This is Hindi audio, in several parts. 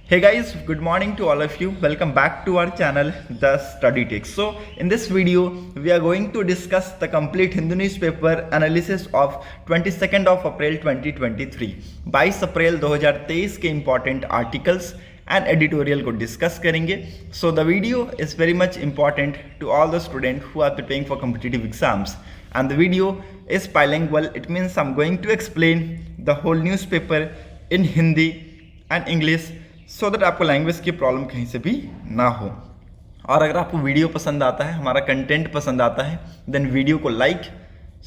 Hey guys, good morning to all of you. Welcome back to our channel, The Study Tips. So, in this video, we are going to discuss the complete Hindu newspaper analysis of 22nd of April 2023. 22 अप्रैल 2023 के important articles and editorial को discuss करेंगे. So, the video is very much important to all the students who are preparing for competitive exams. And the video is bilingual. It means I'm going to explain the whole newspaper in Hindi and English so that आपको लैंग्वेज की प्रॉब्लम कहीं से भी ना हो. और अगर आपको वीडियो पसंद आता है, हमारा कंटेंट पसंद आता है, देन वीडियो को लाइक,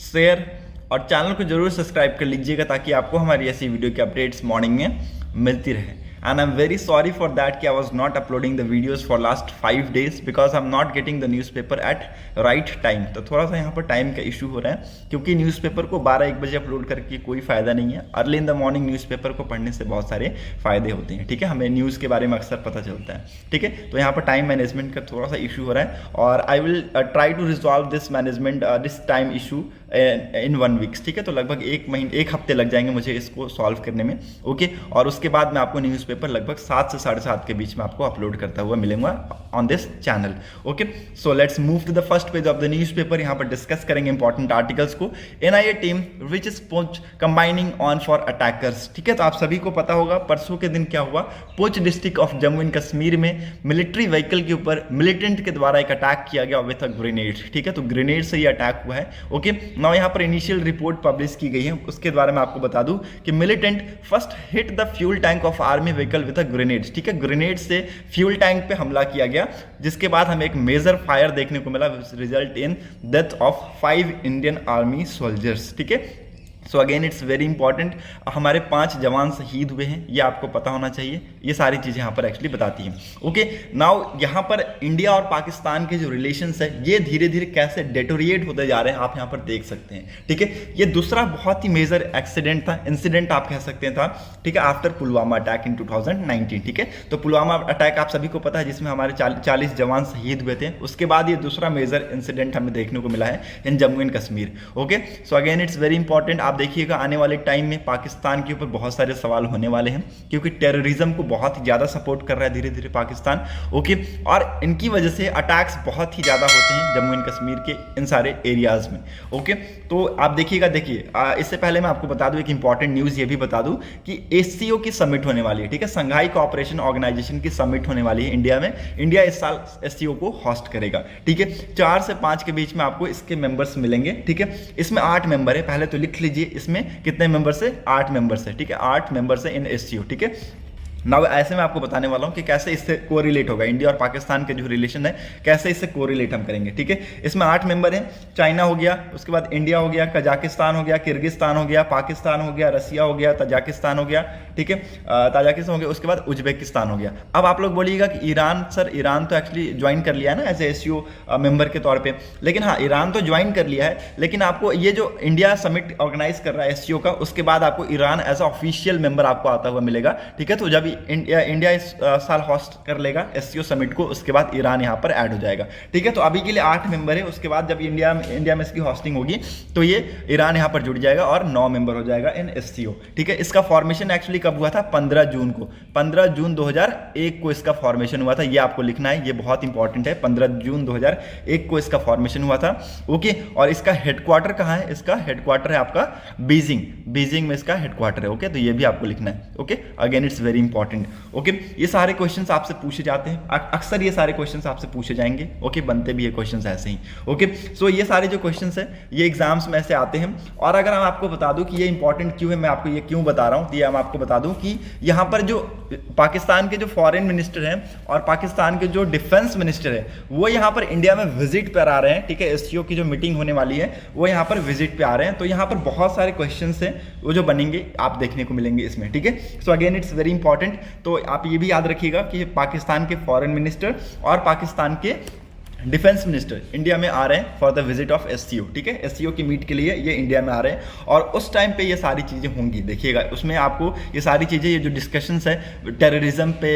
शेयर और चैनल को जरूर सब्सक्राइब कर लीजिएगा ताकि आपको हमारी ऐसी वीडियो की अपडेट्स मॉर्निंग में मिलती रहे. And I'm very sorry for that कि I was not uploading the videos for last 5 days because I'm not getting the newspaper at right time. तो थोड़ा सा यहाँ पर टाइम का इशू हो रहा है क्योंकि न्यूज़पेपर को 12-1 बजे अपलोड करके कोई फ़ायदा नहीं है. Early in the morning newspaper को पढ़ने से बहुत सारे फ़ायदे होते हैं. ठीक है, हमें न्यूज़ के बारे में अक्सर पता चलता है. ठीक है, तो यहाँ पर टाइम मैनेजमेंट का थोड़ा सा इशू हो रहा है और I will try to resolve this management this time issue in 1 weeks. ठीक है, तो लगभग 1 हफ्ते लग जाएंगे मुझे इसको सॉल्व करने में. ओके, और उसके बाद मैं आपको न्यूज़पेपर लगभग 7 से 7:30 के बीच में आपको अपलोड करता हुआ मिलूंगा on this channel. Okay, so let's move to the first page of the newspaper. यहाँ पर डिस्कस करेंगे इंपॉर्टेंट आर्टिकल्स को. NIA team which is Poonch combining on for attackers. ठीक है, तो आप सभी को पता होगा परसों के दिन क्या हुआ. Poonch district of Jammu and Kashmir में मिलिट्री व्हीकल के ऊपर मिलिटेंट के द्वारा एक अटैक किया गया विथ अ ग्रेनेड. ठीक है, तो ग्रेनेड से ये अटैक हुआ है. ओके, नाउ यहाँ पर इनिशियल रिपोर्ट पब्लिश की गई है. उसके द्वारा मैं आपको बता दूं कि militant first hit the fuel tank of army vehicle with a grenade. ठीक है, ग्रेनेड से फ्यूल टैंक पे हमला किया गया जिसके बाद हमें एक मेजर फायर देखने को मिला result in death of 5 Indian army soldiers. ठीक है, so again it's very important. हमारे 5 जवान शहीद हुए हैं, ये आपको पता होना चाहिए. ये सारी चीज़ें यहाँ पर एक्चुअली बताती हैं. ओके, नाउ यहाँ पर इंडिया और पाकिस्तान के जो रिलेशंस है ये धीरे धीरे कैसे डेटोरिएट होते जा रहे हैं आप यहाँ पर देख सकते हैं. ठीक है, ये दूसरा बहुत ही मेजर एक्सीडेंट था, इंसिडेंट आप कह सकते हैं था. ठीक है, आफ्टर पुलवामा अटैक इन 2019. ठीक है, तो पुलवामा अटैक आप सभी को पता है जिसमें हमारे 40 जवान शहीद हुए थे. उसके बाद ये दूसरा मेजर इंसिडेंट हमें देखने को मिला है in Jammu and Kashmir. Okay, so again it's very important. आप देखिएगा आने वाले टाइम में पाकिस्तान के ऊपर बहुत सारे सवाल होने वाले हैं क्योंकि टेररिज्म को बहुत ही ज़्यादा सपोर्ट कर रहा है धीरे धीरे पाकिस्तान. ओके, और इनकी वजह से अटैक्स बहुत ही ज़्यादा होते हैं जम्मू एंड कश्मीर के इन सारे एरियाज़ में. ओके, तो आप देखिएगा. देखिए, इससे पहले मैं आपको बता दूं एक इंपॉर्टेंट न्यूज़ ये भी बता दूं कि एससीओ की समिट होने वाली है. ठीक है, संघाई कोऑपरेशन ऑर्गेनाइजेशन की समिट होने वाली है इंडिया में. इंडिया इस साल एससीओ को होस्ट करेगा. ठीक है, 4 से 5 के बीच में आपको इसके मेंबर्स मिलेंगे. ठीक है, इसमें 8 मेंबर है. पहले तो लिख लीजिए इसमें कितने मेंबर्स है. 8 मेंबर्स है. ठीक है, 8 मेंबर्स है इन एससीओ. ठीक है, नाउ ऐसे में आपको बताने वाला हूं कि कैसे इससे कोरिलेट होगा इंडिया और पाकिस्तान के जो रिलेशन है कैसे इससे कोरिलेट हम करेंगे. ठीक है, इसमें 8 मेंबर हैं. चाइना हो गया, उसके बाद इंडिया हो गया, कजाकिस्तान हो गया, किर्गिस्तान हो गया, पाकिस्तान हो गया, रसिया हो गया, तजाकिस्तान हो गया. ठीक है, ताजिकिस्तान हो गया, उसके बाद उज्बेकिस्तान हो गया. अब आप लोग बोलिएगा कि ईरान, सर ईरान तो एक्चुअली ज्वाइन कर लिया है ना एज ए एससीओ मेंबर के तौर पर. लेकिन हाँ, ईरान तो ज्वाइन कर लिया है लेकिन आपको ये जो इंडिया समिट ऑर्गेनाइज कर रहा है एससीओ का, उसके बाद आपको ईरान एज ऑफिशियल मेंबर आपको आता हुआ मिलेगा. ठीक है, तो जब इंडिया इस साल होस्ट कर लेगा एससीओ समिट को, उसके बाद ईरान यहाँ पर ऐड हो जाएगा. ठीक है, तो अभी के लिए 8 मेंबर है. उसके बाद जब इंडिया में इसकी होस्टिंग होगी तो ये ईरान यहाँ पर जुड़ जाएगा और 9 मेंबर हो जाएगा इन एससीओ. ठीक है, इसका फॉर्मेशन एक्चुअली कब हुआ था? 15 जून को. 15 जून 2001 को इसका फॉर्मेशन हुआ था. ये आपको लिखना है, ये बहुत इंपॉर्टेंट है. 15 जून 2001 को इसका फॉर्मेशन हुआ था. ओके, और इसका हेडक्वार्टर कहाँ है? इसका हेडक्वार्टर है आपका बीजिंग में इसका हेडक्वार्टर है. ओके, तो ये भी आपको लिखना है. Okay, again it's very important. Okay, ये सारे क्वेश्चंस आपसे पूछे जाते हैं. अक्सर ये सारे क्वेश्चंस आपसे पूछे जाएंगे. ओके, बनते भी ये क्वेश्चंस ऐसे ही. ओके, सो ये सारे जो क्वेश्चंस हैं ये एग्जाम्स में ऐसे आते हैं. और अगर मैं आपको बता दूं कि ये इंपॉर्टेंट क्यों है, मैं आपको ये क्यों बता रहा हूं, तो ये मैं आपको बता दूं कि यहाँ पर जो पाकिस्तान के जो फॉरेन मिनिस्टर हैं और पाकिस्तान के जो डिफेंस मिनिस्टर है वो यहाँ पर इंडिया में विजिट पर आ रहे हैं. ठीक है, एससीओ की जो मीटिंग होने वाली है वो यहाँ पर विजिट पे आ रहे हैं. तो यहाँ पर बहुत सारे क्वेश्चंस हैं वो जो बनेंगे आप देखने को मिलेंगे इसमें. ठीक है, so again it's very important. तो आप ये भी याद रखिएगा कि पाकिस्तान के फॉरेन मिनिस्टर और पाकिस्तान के डिफेंस मिनिस्टर इंडिया में आ रहे हैं for the visit of SCO. ठीक है, एससीओ की मीट के लिए ये इंडिया में आ रहे हैं और उस टाइम पे ये सारी चीज़ें होंगी. देखिएगा उसमें आपको ये सारी चीज़ें, ये जो डिस्कशंस है टेररिज्म पे,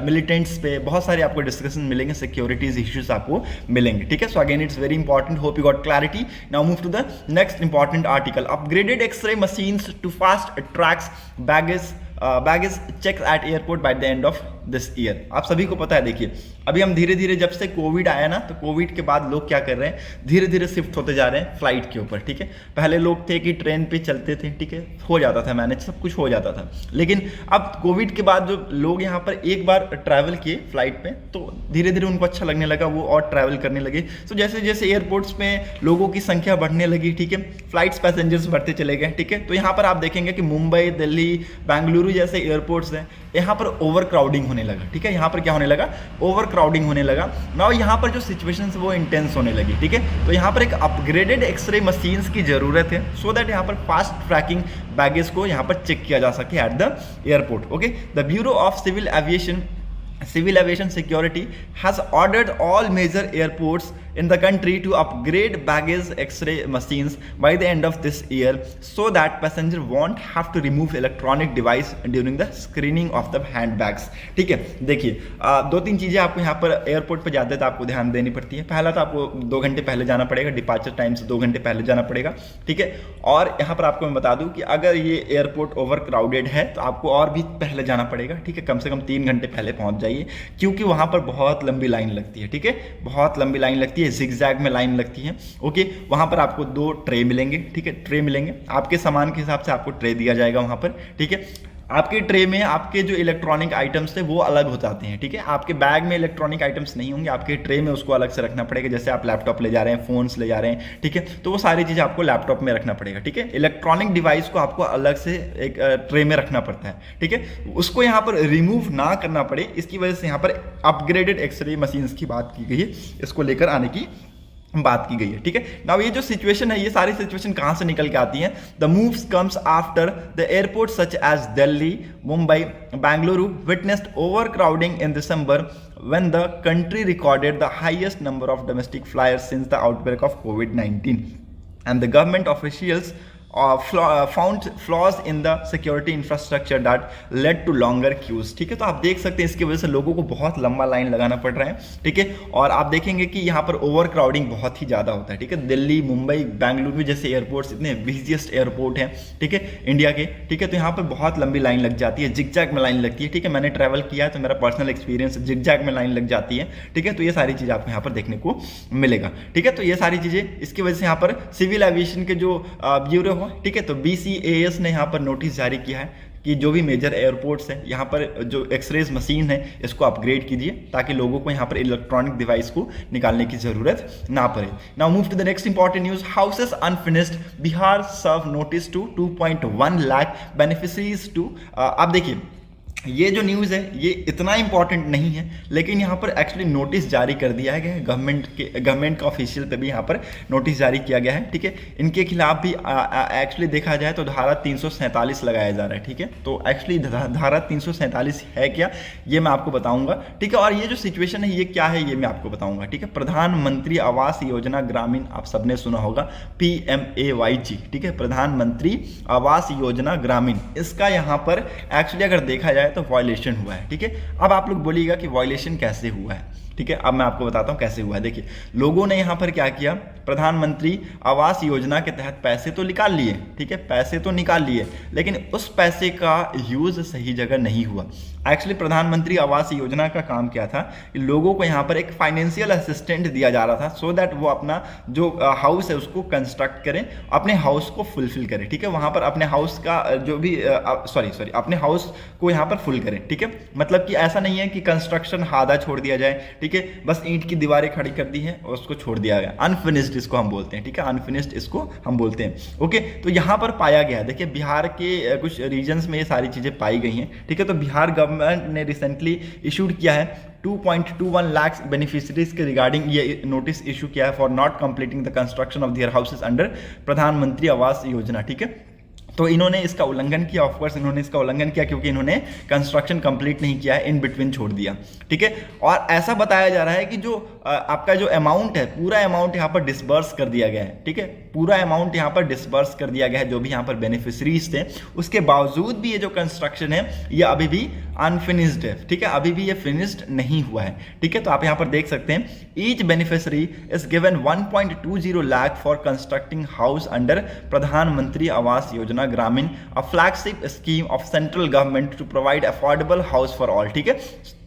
मिलिटेंट्स पे, बहुत सारे आपको डिस्कशन मिलेंगे, सिक्योरिटीज इश्यूज आपको मिलेंगे. ठीक है, so again it's very important. Hope you got clarity. Now move to the next important article. Upgraded x-ray machines to fast tracks baggage baggage check at airport by the end of this year. आप सभी को पता है, देखिए अभी हम धीरे धीरे, जब से कोविड आया ना, तो कोविड के बाद लोग क्या कर रहे हैं, धीरे धीरे शिफ्ट होते जा रहे हैं फ्लाइट के ऊपर, ठीक है। पहले लोग थे कि ट्रेन पे चलते थे, ठीक है, हो जाता था मैनेज, सब कुछ हो जाता था। लेकिन अब कोविड के बाद जो लोग यहाँ पर एक बार ट्रैवल किए फ्लाइट पे, तो धीरे धीरे उनको अच्छा लगने लगा, वो और ट्रैवल करने लगे। तो जैसे जैसे एयरपोर्ट्स में लोगों की संख्या बढ़ने लगी, ठीक है, फ्लाइट्स पैसेंजर्स बढ़ते चले गए, ठीक है। तो यहाँ पर आप देखेंगे कि मुंबई, दिल्ली, बेंगलुरु जैसे एयरपोर्ट्स हैं, यहाँ पर ओवर क्राउडिंग होने लगा, ठीक है। यहाँ पर क्या होने लगा, ओवर क्राउडिंग होने लगा ना। यहाँ पर जो सिचुएशन है वो इंटेंस होने लगी, ठीक है। तो यहाँ पर एक अपग्रेडेड एक्सरे मशीन्स की जरूरत है, सो दैट यहाँ पर फास्ट ट्रैकिंग बैगेज को यहाँ पर चेक किया जा सके at the airport. Okay, the bureau of civil aviation security has ordered all major airports in the country to upgrade baggage x-ray machines by the end of this year, so that passenger won't have to remove electronic device during the screening of the handbags। ठीक है, देखिए दो तीन चीज़ें आपको यहाँ पर एयरपोर्ट पर जाते तो आपको ध्यान देनी पड़ती है। पहला तो आपको 2 घंटे पहले जाना पड़ेगा, डिपार्चर टाइम से 2 घंटे पहले जाना पड़ेगा, ठीक है। और यहाँ पर आपको मैं बता दूँ कि अगर ये एयरपोर्ट ओवर क्राउडेड है तो आपको और भी पहले जाना पड़ेगा, ठीक है। कम से कम 3 घंटे पहले पहुँच जाइए, क्योंकि वहाँ पर बहुत लंबी लाइन लगती है, ठीक है, बहुत लंबी लाइन लगती है, जिगजैग में लाइन लगती है। ओके, वहाँ पर आपको 2 ट्रे मिलेंगे, ठीक है, ट्रे मिलेंगे, आपके सामान के हिसाब से आपको ट्रे दिया जाएगा वहाँ पर, ठीक है। आपके ट्रे में आपके जो इलेक्ट्रॉनिक आइटम्स थे वो अलग हो जाते हैं, ठीक है। आपके बैग में इलेक्ट्रॉनिक आइटम्स नहीं होंगे, आपके ट्रे में उसको अलग से रखना पड़ेगा। जैसे आप लैपटॉप ले जा रहे हैं, फोन्स ले जा रहे हैं, ठीक है, तो वो सारी चीज़ें आपको लैपटॉप में रखना पड़ेगा, ठीक है। इलेक्ट्रॉनिक डिवाइस को आपको अलग से एक ट्रे में रखना पड़ता है, ठीक है। उसको यहाँ पर रिमूव ना करना पड़े, इसकी वजह से यहाँ पर अपग्रेडेड एक्सरे मशीन्स की बात की गई है, इसको लेकर आने की बात की गई है, ठीक है। नाउ ये जो सिचुएशन है, ये सारी सिचुएशन कहां से निकल के आती है? The moves comes after the airport such as Delhi, Mumbai, Bengaluru witnessed over crowding in December when the country recorded the highest number of domestic flyers since the outbreak of COVID-19, and the government officials found flaws in the security infrastructure that led to longer queues। ठीक है, तो आप देख सकते हैं इसकी वजह से लोगों को बहुत लंबा लाइन लगाना पड़ रहा है, ठीक है। और आप देखेंगे कि यहाँ पर ओवर क्राउडिंग बहुत ही ज़्यादा होता है, ठीक है। दिल्ली, मुंबई, बेंगलुरु जैसे एयरपोर्ट्स इतने बिजिएस्ट एयरपोर्ट हैं, ठीक है, इंडिया के, ठीक है। तो यहाँ पर बहुत लंबी लाइन लग जाती है, जिगजैग में लाइन लगती है, ठीक है। मैंने ट्रैवल किया है तो मेरा पर्सनल एक्सपीरियंस, जिगजैग में लाइन लग जाती है, ठीक है। तो ये सारी चीज़ आपको यहाँ पर देखने को मिलेगा, ठीक है। तो ये सारी चीज़ें इसकी वजह से यहाँ पर सिविल एविएशन के जो ब्यूरो, ठीक है, तो BCAS ने यहाँ पर नोटिस जारी किया है कि जो भी मेजर एयरपोर्ट्स हैं यहाँ पर जो एक्सरेज मशीन है इसको अपग्रेड कीजिए, ताकि लोगों को यहाँ पर इलेक्ट्रॉनिक डिवाइस को निकालने की जरूरत ना पड़े। Now move to the next important news. Houses unfinished, Bihar serve notice to 2.1 lakh beneficiaries too. आप देखिए ये जो न्यूज़ है ये इतना इंपॉर्टेंट नहीं है, लेकिन यहाँ पर एक्चुअली नोटिस जारी कर दिया गया है गवर्नमेंट का ऑफिशियल पे भी यहाँ पर नोटिस जारी किया गया है, ठीक है। इनके खिलाफ भी एक्चुअली देखा जाए तो धारा 347 लगाया जा रहा है, ठीक है। तो एक्चुअली धारा 347 है क्या, ये मैं आपको बताऊंगा, ठीक है। और ये जो सिचुएशन है ये क्या है ये मैं आपको बताऊंगा, ठीक है। प्रधानमंत्री आवास योजना ग्रामीण, आप सबने सुना होगा PMAYG, ठीक है, प्रधानमंत्री आवास योजना ग्रामीण, इसका यहाँ पर एक्चुअली अगर देखा जाए तो वायलेशन हुआ है, ठीक है। अब आप लोग बोलिएगा कि वायलेशन कैसे हुआ है, ठीक है। अब मैं आपको बताता हूं कैसे हुआ है। देखिए लोगों ने यहां पर क्या किया, प्रधानमंत्री आवास योजना के तहत पैसे तो निकाल लिए, ठीक है, पैसे तो निकाल लिए, लेकिन उस पैसे का यूज सही जगह नहीं हुआ। एक्चुअली प्रधानमंत्री आवास योजना का काम क्या था कि लोगों को यहाँ पर एक फाइनेंशियल असिस्टेंट दिया जा रहा था, सो दैट वो अपना जो हाउस है उसको कंस्ट्रक्ट करें, अपने हाउस को फुलफिल करें, ठीक है। वहाँ पर अपने हाउस का जो भी अपने हाउस को यहाँ पर फुल करें, ठीक है। मतलब कि ऐसा नहीं है कि कंस्ट्रक्शन आधा छोड़ दिया जाए, ठीक है, बस ईंट की दीवारें खड़ी कर दी हैं और उसको छोड़ दिया गया, अनफिनिश्ड इसको हम बोलते हैं, ठीक है, अनफिनिश्ड इसको हम बोलते हैं। ओके, तो यहाँ पर पाया गया है, देखिए बिहार के कुछ रीजन्स में ये सारी चीज़ें पाई गई हैं, ठीक है। तो बिहार गवर्नमेंट ने रिसेंटली इशूड किया है 2.21 लाख बेनिफिशरीज के रिगार्डिंग ये नोटिस इशू किया है for not completing the construction of their houses under Pradhanmantri Awas योजना, ठीक है। तो इन्होंने इसका उल्लंघन किया, ऑफकोर्स इन्होंने इसका उल्लंघन किया क्योंकि इन्होंने कंस्ट्रक्शन कंप्लीट नहीं किया है, इन बिटवीन छोड़ दिया, ठीक है। और ऐसा बताया जा रहा है कि जो आपका जो अमाउंट है पूरा अमाउंट यहाँ पर डिसबर्स कर दिया गया है, ठीक है, पूरा अमाउंट यहाँ पर डिसबर्स कर दिया गया है जो भी यहाँ पर बेनिफिशरीज थे। उसके बावजूद भी ये जो कंस्ट्रक्शन है ये अभी भी अनफिनिश्ड है, ठीक है, अभी भी ये फिनिश्ड नहीं हुआ है, ठीक है। तो आप यहाँ पर देख सकते हैं each beneficiary is given 1.20 lakh for constructing house under Pradhanmantri Awas Yojana Yojana Gramin, a flagship scheme of central government to provide affordable house for all. ठीक है,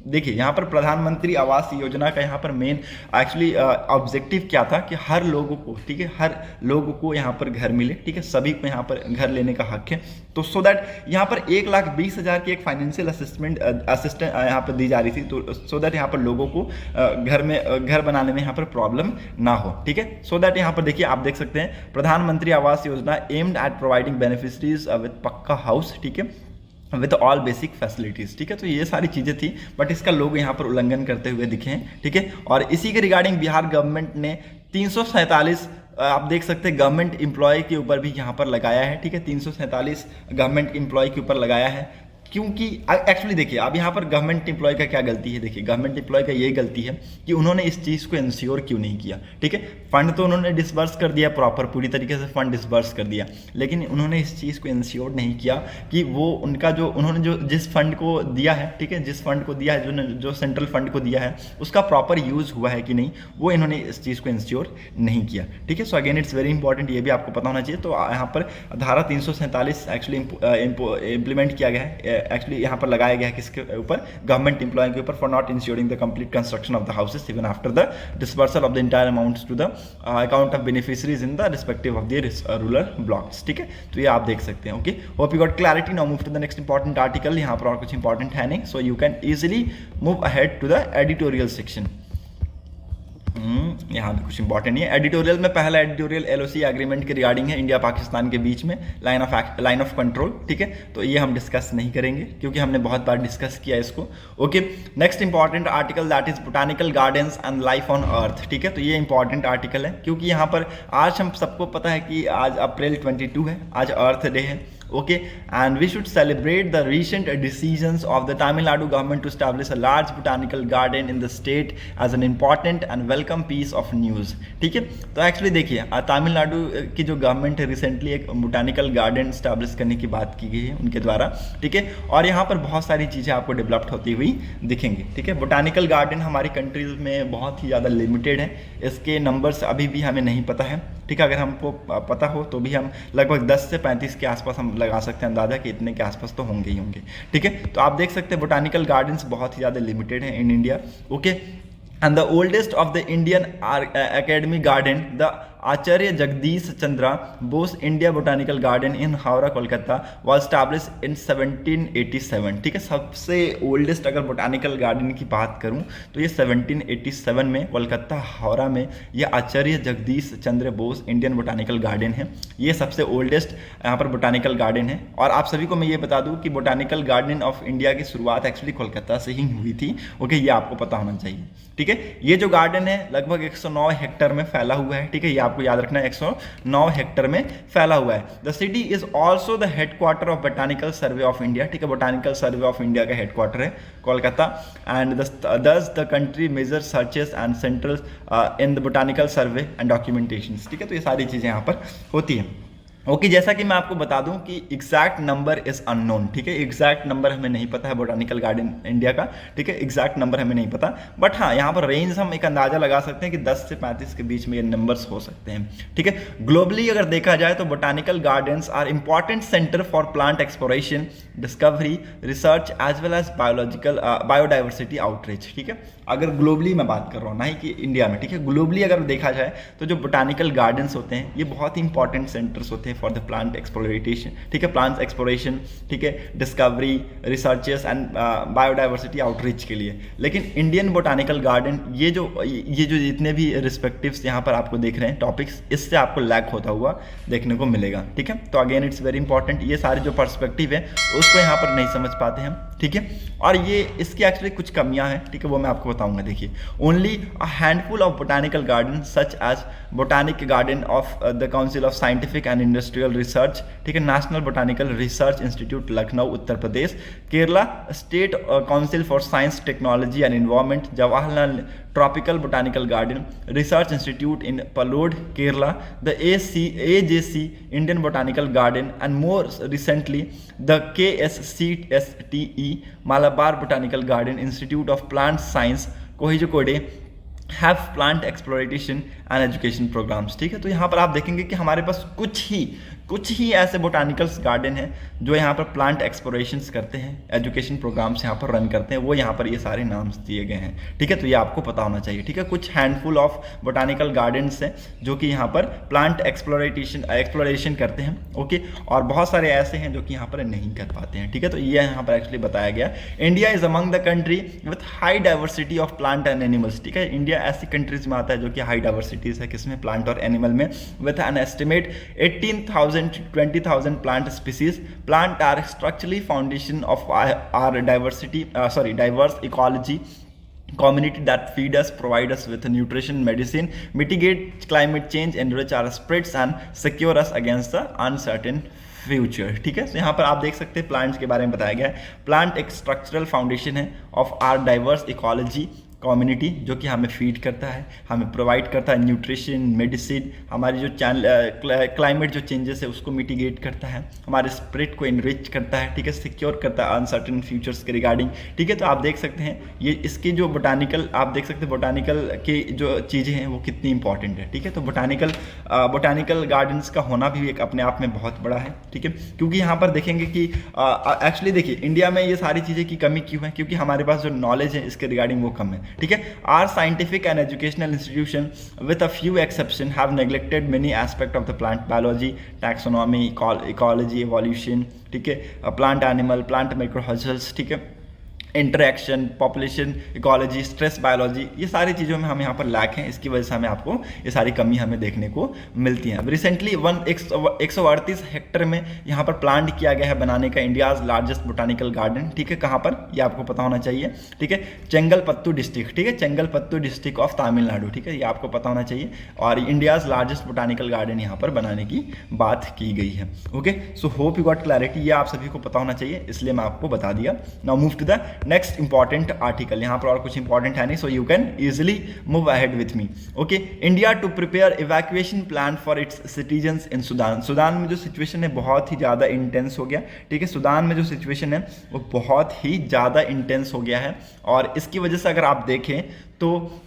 देखिए यहाँ पर प्रधानमंत्री आवास योजना का यहाँ पर मेन एक्चुअली ऑब्जेक्टिव क्या था कि हर लोगों को, ठीक है, हर लोगों को यहाँ पर घर मिले। ठीक है, सभी को यहाँ पर घर लेने का हक है। तो सो दैट यहाँ पर 1,20,000 की एक फाइनेंशियल असिस्टेंट यहाँ पर दी जा रही थी, तो सो दैट यहाँ पर लोगों को घर बनाने में यहाँ पर प्रॉब्लम ना हो। ठीक है, सो दैट यहाँ पर देखिए आप देख सकते हैं प्रधानमंत्री आवास योजना aimed at providing beneficiaries with पक्का हाउस, ठीक है, विद ऑल बेसिक फैसिलिटीज। ठीक है, तो ये सारी चीज़ें थी, बट इसका लोग यहाँ पर उल्लंघन करते हुए दिखे हैं। ठीक है, और इसी के रिगार्डिंग बिहार गवर्नमेंट ने 347 आप देख सकते हैं गवर्नमेंट एम्प्लॉय के ऊपर भी यहाँ पर लगाया है। ठीक है, 347 गवर्नमेंट एम्प्लॉय के ऊपर लगाया है, क्योंकि एक्चुअली देखिए अब यहाँ पर गवर्नमेंट एम्प्लॉय का क्या गलती है। देखिए गवर्नमेंट एम्प्लॉय का ये गलती है कि उन्होंने इस चीज़ को इंश्योर क्यों नहीं किया। ठीक है, फंड तो उन्होंने डिसबर्स कर दिया, प्रॉपर पूरी तरीके से फंड डिसबर्स कर दिया, लेकिन उन्होंने इस चीज़ को इंश्योर नहीं किया कि वो उनका जो उन्होंने जो जिस फंड को दिया है, ठीक है, जिस फंड को दिया है, जो सेंट्रल फंड को दिया है, उसका प्रॉपर यूज़ हुआ है कि नहीं, वो इन्होंने इस चीज़ को इंश्योर नहीं किया। ठीक है, so again it's very important, ये भी आपको पता होना चाहिए। तो यहाँ पर धारा 347 एक्चुअली इम्प्लीमेंट किया गया है, एक्चुअली यहाँ पर लगाया गया है किसके ऊपर, गवर्नमेंट एम्प्लॉय के ऊपर, for not ensuring the complete construction of the houses even after the disbursal of the entire amounts to the account of beneficiaries in the respective of the rural blocks. ठीक है, तो ये आप देख सकते हैं। Okay, hope you got clarity. Now move to the next important article. यहाँ पर और कुछ इंपॉर्टेंट है नहीं, so you can easily move ahead to the editorial section. यहाँ पे कुछ इंपॉर्टेंट नहीं है। एडिटोरियल में पहला एडिटोरियल एलओसी एग्रीमेंट के रिगार्डिंग है, इंडिया पाकिस्तान के बीच में लाइन ऑफ कंट्रोल। ठीक है, तो ये हम डिस्कस नहीं करेंगे क्योंकि हमने बहुत बार डिस्कस किया इसको। Okay, next important article that is botanical gardens and life on earth. ठीक है, तो ये इंपॉर्टेंट आर्टिकल है क्योंकि यहाँ पर आज हम सबको पता है कि आज अप्रैल 22 है, आज अर्थ डे है। Okay, and we should celebrate the recent decisions of the Tamil Nadu government to establish a large botanical garden in the state as an important and welcome piece of news। ठीक है, तो एक्चुअली देखिए तमिलनाडु की जो गवर्नमेंट है, रिसेंटली एक बोटानिकल गार्डन स्टैब्लिश करने की बात की गई है उनके द्वारा। ठीक है, और यहाँ पर बहुत सारी चीज़ें आपको डेवलप्ड होती हुई दिखेंगी। ठीक है, बोटानिकल गार्डन हमारी कंट्रीज में बहुत ही ज़्यादा लिमिटेड है, इसके नंबर्स अभी भी हमें नहीं पता है। ठीक है, अगर हमको पता हो तो भी हम लगभग 10 से 35 के आसपास हम लगा सकते हैं अंदाजा कि इतने के आसपास तो होंगे ही होंगे। ठीक है, तो आप देख सकते हैं बोटानिकल गार्डन्स बहुत ही ज़्यादा लिमिटेड हैं in India. Okay, and the oldest of the Indian academy garden, the Acharya Jagdish Chandra Bose India botanical garden in Howrah Kolkata was establish in 1787। ठीक है, सबसे ओल्डेस्ट अगर बोटानिकल गार्डन की बात करूं तो ये 1787 में कोलकाता हावड़ा में ये आचार्य Jagdish Chandra Bose Indian botanical garden है। ये सबसे ओल्डेस्ट यहाँ पर बोटानिकल गार्डन है। और आप सभी को मैं ये बता दूं कि बोटानिकल गार्डन ऑफ इंडिया की शुरुआत एक्चुअली कोलकाता से ही हुई थी। ओके, ये आपको पता होना चाहिए। ठीक है, ये जो गार्डन है लगभग 109 हेक्टेयर में फैला हुआ है। ठीक है, ये आपको याद रखना है, 109 हेक्टेयर में फैला हुआ है। The city is also the headquarter of botanical survey of India. ठीक है, बोटानिकल सर्वे ऑफ इंडिया का हेडक्वार्टर है Kolkata. And does the country major searches and central in the botanical survey and documentation. ठीक है, तो ये सारी चीज़ें यहाँ पर होती हैं। ओके, जैसा कि मैं आपको बता दूं कि एग्जैक्ट नंबर इज अननोन। ठीक है, एग्जैक्ट नंबर हमें नहीं पता है बोटानिकल गार्डन इंडिया का। ठीक है, एग्जैक्ट नंबर हमें नहीं पता, बट हाँ यहाँ पर रेंज हम एक अंदाजा लगा सकते हैं कि 10 से 35 के बीच में ये नंबर्स हो सकते हैं। ठीक है, ग्लोबली अगर देखा जाए तो botanical gardens are important centre for plant exploration, discovery, research as well as biodiversity outreach. ठीक है, अगर ग्लोबली मैं बात कर रहा हूँ, ना ही कि इंडिया में। ठीक है, ग्लोबली अगर देखा जाए तो जो बोटानिकल गार्डन्स होते हैं ये बहुत ही इंपॉर्टेंट सेंटर्स होते हैं फॉर द प्लांट एक्सप्लोरेशन। ठीक है, प्लांट एक्सप्लोरेशन, ठीक है, discovery, researches and biodiversity outreach के लिए। लेकिन इंडियन बोटानिकल गार्डन ये जो जितने भी रिस्पेक्टिव्स यहाँ पर आपको देख रहे हैं टॉपिक्स, इससे आपको लैक होता हुआ देखने को मिलेगा। ठीक है, तो अगेन इट्स वेरी इंपॉर्टेंट, ये सारे जो पर्सपेक्टिव है उसको यहाँ पर नहीं समझ पाते हम। ठीक है, और ये इसकी एक्चुअली कुछ कमियां हैं। ठीक है, वो मैं आपको बताऊंगा। देखिए, only a handful of botanical garden such as botanic garden of the council of scientific and industrial research, ठीक है, national botanical research institute Lucknow Uttar Pradesh, Kerala state council for science technology and environment, Jawaharlal tropical botanical garden research institute in Palode Kerala, the AJC Indian botanical garden and more recently the KSCSTE Malabar botanical garden institute of plant science Kozhikode have plant exploration and education programmes. ठीक है, तो यहाँ पर आप देखेंगे कि हमारे पास कुछ ही कुछ ही ऐसे बोटानिकल्स गार्डन हैं जो यहाँ पर प्लांट एक्सप्लोरेशंस करते हैं, एजुकेशन प्रोग्राम्स यहाँ पर रन करते हैं, वो यहाँ पर ये सारे नाम्स दिए गए हैं। ठीक है, तो ये आपको पता होना चाहिए। ठीक है, कुछ हैंडफुल ऑफ बोटानिकल गार्डन्स हैं जो कि यहाँ पर प्लांट एक्सप्लोरेशन करते हैं। ओके, और बहुत सारे ऐसे हैं जो कि यहाँ पर नहीं कर पाते हैं। ठीक है, तो ये यहाँ पर एक्चुअली बताया गया, India is among the country with high diversity of plant and animals. ठीक है, इंडिया ऐसी कंट्रीज में आता है जो कि हाई डाइवर्सिटीज है, किसमें, प्लांट और एनिमल में, with an estimate 18,000 to 20,000 plant species. Plant are structurally foundation of our diverse ecology community that feed us, provide us with nutrition, medicine, mitigate climate change, enrich our spirits and secure us against the uncertain future. ठीक है, तो यहाँ पर आप देख सकते हैं प्लांट्स के बारे में बताया गया है। प्लांट एक स्ट्रक्चरल फाउंडेशन है of our diverse ecology community, जो कि हमें फीड करता है, हमें प्रोवाइड करता है न्यूट्रिशन, मेडिसिन, हमारी जो क्लाइमेट जो चेंजेस है उसको मिटिगेट करता है, हमारे स्पिरिट को इनरिच करता है। ठीक है, सिक्योर करता है अनसर्टेन फ्यूचर्स के रिगार्डिंग। ठीक है, तो आप देख सकते हैं ये इसके जो बोटानिकल, आप देख सकते हैं बोटानिकल की जो चीज़ें हैं वो कितनी इंपॉर्टेंट है। ठीक है, तो बोटानिकल गार्डन्स का होना भी एक अपने आप में बहुत बड़ा है। ठीक है, क्योंकि यहाँ पर देखेंगे कि एक्चुअली देखिए इंडिया में ये सारी चीज़ें की कमी क्यों है, क्योंकि हमारे पास जो नॉलेज है इसके रिगार्डिंग वो कम है। ठीक है, our scientific and educational institution with a few exception have neglected many aspect of the plant biology, taxonomy, ecology, evolution. ठीक है, प्लांट एनिमल, प्लांट माइक्रोहल्चर्स। ठीक है, interaction, population ecology, stress biology, ये सारी चीज़ों में हम यहाँ पर लैक हैं। इसकी वजह से हमें आपको ये सारी कमी हमें देखने को मिलती हैं। रिसेंटली 138 हेक्टेयर में यहाँ पर प्लान किया गया है बनाने का इंडियाज़ लार्जेस्ट बोटानिकल गार्डन। ठीक है, कहाँ पर, ये आपको पता होना चाहिए। ठीक है, चेंगलपत्तू डिस्ट्रिक्ट। ठीक है, चेंगलपत्तू डिस्ट्रिक्ट ऑफ तमिलनाडु। ठीक है, ये आपको पता होना चाहिए, और इंडियाज़ लार्जेस्ट बोटानिकल गार्डन यहाँ पर बनाने की बात की गई है। Okay, so hope you got clarity, ये आप सभी को पता होना चाहिए, इसलिए मैं आपको बता दिया। Now move to the next important article. यहाँ पर और कुछ इंपॉर्टेंट है नहीं, so you can easily move ahead with me. Okay, India to prepare evacuation plan for its citizens in Sudan. Sudan में जो सिचुएशन है बहुत ही ज़्यादा इंटेंस हो गया। ठीक है, सूडान में जो सिचुएशन है वो बहुत ही ज़्यादा इंटेंस हो गया है, और इसकी वजह से अगर आप देखें तो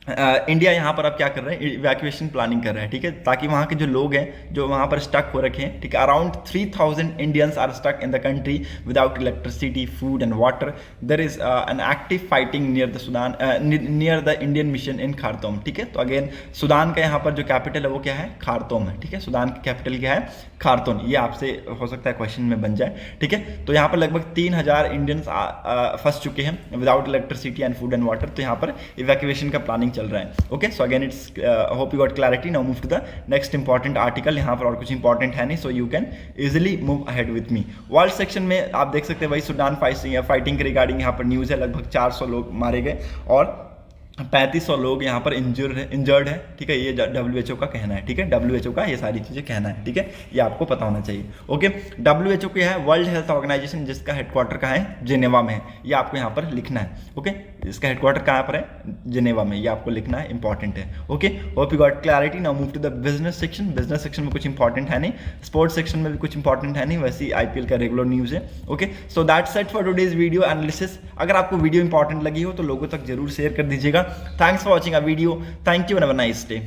इंडिया यहाँ पर अब क्या कर रहे हैं, इवैक्यूएशन प्लानिंग कर रहा है। ठीक है, ताकि वहाँ के जो लोग हैं जो वहाँ पर स्टक हो रखे हैं, ठीक है, around 3,000 Indians are stuck in the country without electricity, food and water. There is an active fighting near the Sudan, near the Indian mission in Khartoum. ठीक है, तो अगेन सूडान का यहाँ पर जो कैपिटल है वो क्या है, खार्तूम है। ठीक है, सूडान की कैपिटल क्या है, खार्तूम। ये आपसे हो सकता है क्वेश्चन में बन जाए। ठीक है, तो यहाँ पर लगभग 3,000 इंडियंस फंस चुके हैं without electricity and food and water, तो यहाँ पर इवैक्यूएशन का प्लानिंग चल रहा है। Okay, so again it's hope you got clarity. Now move to the next important article. यहाँ पर और कुछ इंपॉर्टेंट है नहीं, so you can easily move ahead with me. World section में आप देख सकते हैं वही सूडान फाइटिंग के रिगार्डिंग यहाँ पर न्यूज़ है, लगभग 400 लोग मारे गए और 3500 लोग यहाँ पर इंजर्ड है। ठीक है, ये WHO का कहना है। ठीक है, WHO का ये सारी चीज़ें कहना है। ठीक है, ये आपको पता होना चाहिए। ओके, WHO क्या है, वर्ल्ड हेल्थ ऑर्गेनाइजेशन, जिसका हेडक्वार्टर कहाँ है, जिनेवा में है। ये आपको यहाँ पर लिखना है। ओके, इसका हेडक्वार्टर कहाँ पर है, जिनेवा में, ये आपको लिखना है, इंपॉर्टेंट है। Okay, hope you got clarity. Now move to the business section. Business section में कुछ इंपॉर्टेंट है नहीं, स्पोर्ट्स सेक्शन में भी कुछ इंपॉर्टेंट है नहीं, वैसे ही IPL का रेगुलर न्यूज़ है। Okay, so that's it for today's video analysis. अगर आपको वीडियो इंपॉर्टेंट लगी हो तो लोगों तक जरूर शेयर कर दीजिएगा। Thanks for watching our video. Thank you and have a nice day.